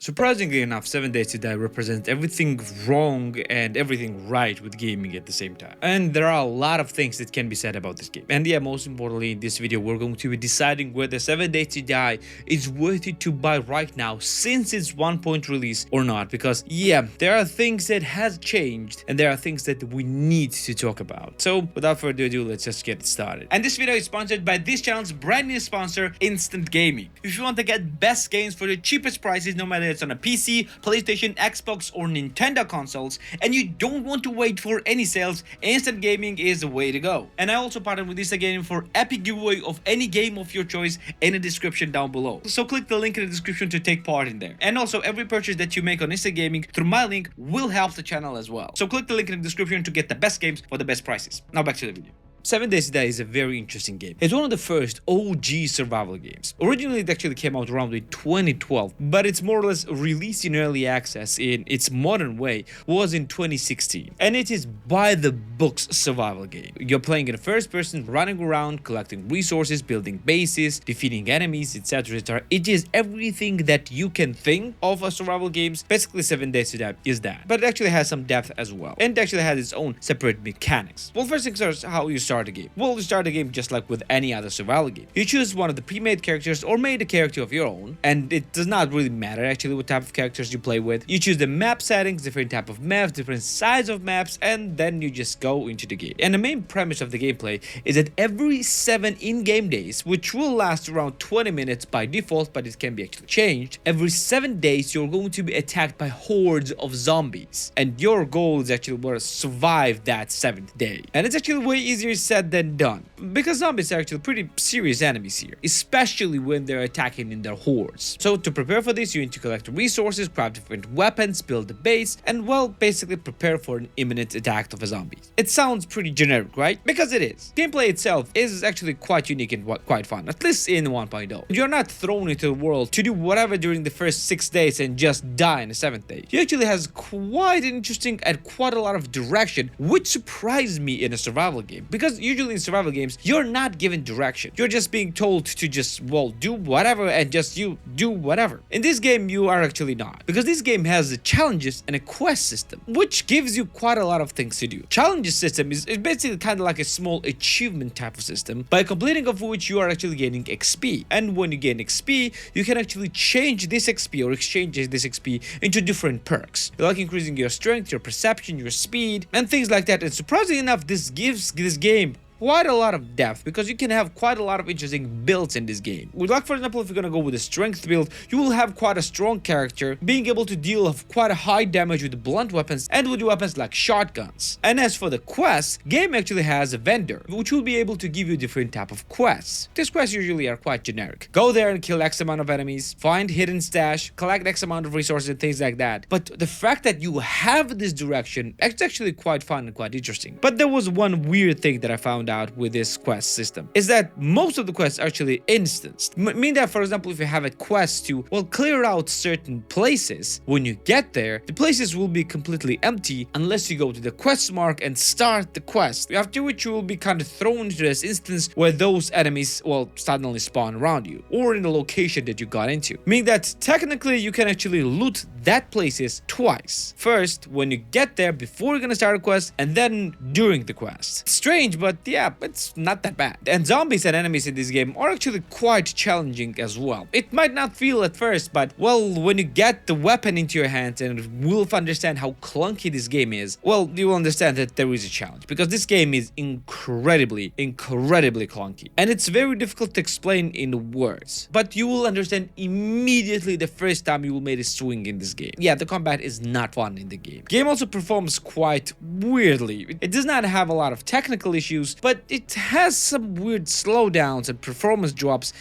Surprisingly enough, 7 Days to Die represents everything wrong and everything right with gaming at the same time. And there are a lot of things that can be said about this game. And yeah, most importantly, in this video, we're going to be deciding whether 7 Days to Die is worth it to buy right now since it's 1.0 release or not. Because yeah, there are things that has changed and there are things that we need to talk about. So without further ado, let's just get started. And this video is sponsored by this channel's brand new sponsor, Instant Gaming. If you want to get best games for the cheapest prices, no matter it's on a PC, PlayStation, Xbox, or Nintendo consoles, and you don't want to wait for any sales, Instant Gaming is the way to go. And I also partnered with Instant Gaming for epic giveaway of any game of your choice in the description down below. So click the link in the description to take part in there. And also, every purchase that you make on Instant Gaming through my link will help the channel as well. So click the link in the description to get the best games for the best prices. Now back to the video. 7 Days to Die is a very interesting game. It's one of the first OG survival games. Originally, it actually came out around in 2012, but it's more or less released in early access in its modern way was in 2016. And it is by the books survival game. You're playing in a first person, running around, collecting resources, building bases, defeating enemies, etc, etc. It is everything that you can think of as survival games. Basically, 7 Days to Die is that. But it actually has some depth as well. And it actually has its own separate mechanics. Well, first things first, how you start a game. Well, you start a game just like with any other survival game. You choose one of the pre-made characters or made a character of your own, and it does not really matter actually what type of characters you play with. You choose the map settings, different type of maps, different size of maps, and then you just go into the game. And the main premise of the gameplay is that every 7 in-game days, which will last around 20 minutes by default, but it can be actually changed, every 7 days you're going to be attacked by hordes of zombies. And your goal is actually to survive that 7th day. And it's actually way easier said than done, because zombies are actually pretty serious enemies here, especially when they're attacking in their hordes. So to prepare for this, you need to collect resources, craft different weapons, build a base, and well, basically prepare for an imminent attack of a zombie. It sounds pretty generic, right? Because it is. Gameplay itself is actually quite unique and quite fun, at least in 1.0. You're not thrown into the world to do whatever during the first 6 days and just die in the 7th day. It actually has quite interesting and quite a lot of direction, which surprised me in a survival game, because usually in survival games, you're not given direction. You're just being told to just, well, do whatever and just you do whatever. In this game, you are actually not. Because this game has challenges and a quest system, which gives you quite a lot of things to do. Challenges system is basically kind of like a small achievement type of system, by completing of which you are actually gaining XP. And when you gain XP, you can actually change this XP or exchange this XP into different perks, like increasing your strength, your perception, your speed, and things like that. And surprisingly enough, this gives this game quite a lot of depth, because you can have quite a lot of interesting builds in this game. Like for example, if you're gonna go with a strength build, you will have quite a strong character, being able to deal quite a high damage with blunt weapons and with weapons like shotguns. And as for the quests, game actually has a vendor, which will be able to give you different type of quests. These quests usually are quite generic. Go there and kill X amount of enemies, find hidden stash, collect X amount of resources and things like that. But the fact that you have this direction, it's actually quite fun and quite interesting. But there was one weird thing that I found out with this quest system, is that most of the quests are actually instanced. Mean that, for example, if you have a quest to, well, clear out certain places, when you get there, the places will be completely empty unless you go to the quest mark and start the quest, after which you will be kind of thrown into this instance where those enemies, well, suddenly spawn around you, or in the location that you got into. Meaning that technically you can actually loot that places twice. First, when you get there before you're gonna start a quest, and then during the quest. Strange, but yeah, it's not that bad. And zombies and enemies in this game are actually quite challenging as well. It might not feel at first, but well, when you get the weapon into your hands and will understand how clunky this game is, well, you will understand that there is a challenge, because this game is incredibly clunky. And it's very difficult to explain in words, but you will understand immediately the first time you will make a swing in this game. Yeah, the combat is not fun in the game. Game also performs quite weirdly. It does not have a lot of technical issues, but it has some weird slowdowns and performance drops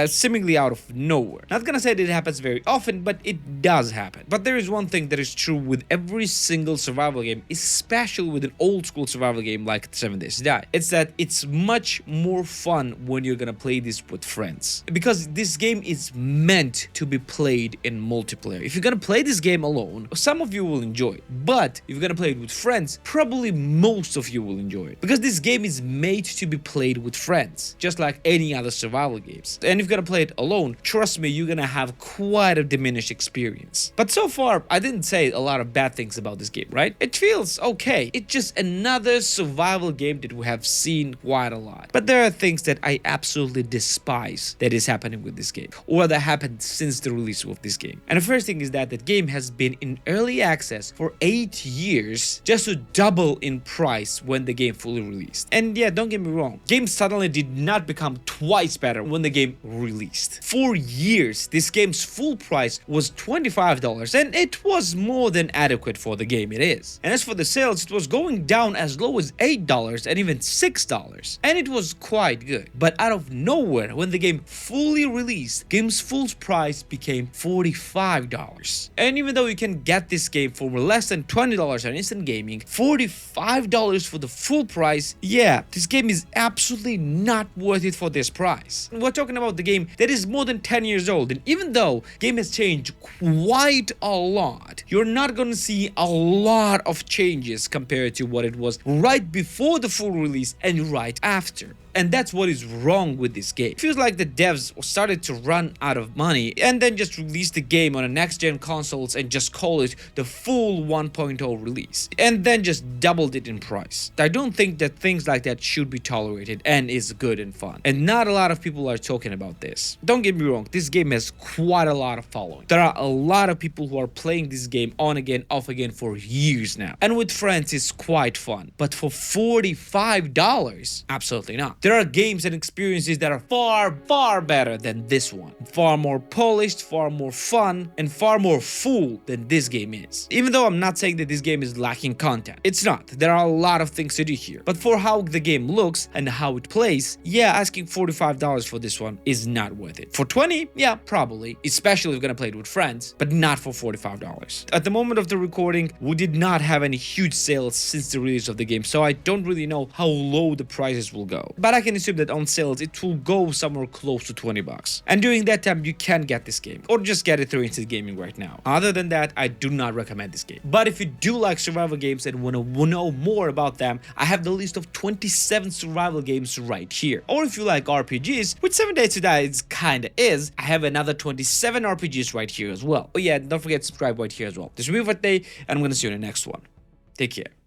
seemingly out of nowhere. Not gonna say that it happens very often, but it does happen. But there is one thing that is true with every single survival game, especially with an old school survival game like 7 Days to Die. It's that it's much more fun when you're gonna play this with friends, because this game is meant to be played in multiplayer. If you're gonna play this game alone, some of you will enjoy it, but if you're gonna play it with friends, probably most of you will enjoy it, because this game is made to be played with friends, just like any other survival games. And if you're gonna play it alone, trust me, you're gonna have quite a diminished experience. But so far, I didn't say a lot of bad things about this game, right? It feels okay. It's just another survival game that we have seen quite a lot. But there are things that I absolutely despise that is happening with this game, or that happened since the release of this game. And the first thing is that the game has been in early access for 8 years, just to double in price when the game fully released. And yeah, don't get me wrong, games suddenly did not become twice better when the game released. For years, this game's full price was $25, and it was more than adequate for the game it is. And as for the sales, it was going down as low as $8 and even $6, and it was quite good. But out of nowhere, when the game fully released, game's full price became $45. And even though you can get this game for less than $20 on instant gaming, $45 for the full price, yeah, this game is absolutely not worth it for this price. We're talking about the game that is more than 10 years old, and even though game has changed quite a lot, you're not gonna see a lot of changes compared to what it was right before the full release and right after. And that's what is wrong with this game. It feels like the devs started to run out of money and then just released the game on the next-gen consoles and just call it the full 1.0 release, and then just doubled it in price. I don't think that things like that should be tolerated and is good and fun. And not a lot of people are talking about this. Don't get me wrong, this game has quite a lot of following. There are a lot of people who are playing this game on again, off again for years now. And with friends, it's quite fun. But for $45, absolutely not. There are games and experiences that are far better than this one. Far more polished, far more fun, and far more full than this game is. Even though I'm not saying that this game is lacking content. It's not. There are a lot of things to do here. But for how the game looks and how it plays, yeah, asking $45 for this one is not worth it. For $20, yeah, probably. Especially if you're gonna play it with friends, but not for $45. At the moment of the recording, we did not have any huge sales since the release of the game, so I don't really know how low the prices will go. But I can assume that on sales it will go somewhere close to $20. And during that time you can get this game, or just get it through instant gaming right now. Other than that, I do not recommend this game. But if you do like survival games and want to know more about them, I have the list of 27 survival games right here. Or if you like RPGs, which 7 Days to Die kinda is, I have another 27 RPGs right here as well. Oh yeah, don't forget to subscribe right here as well. This is me for today, and I'm gonna see you in the next one. Take care.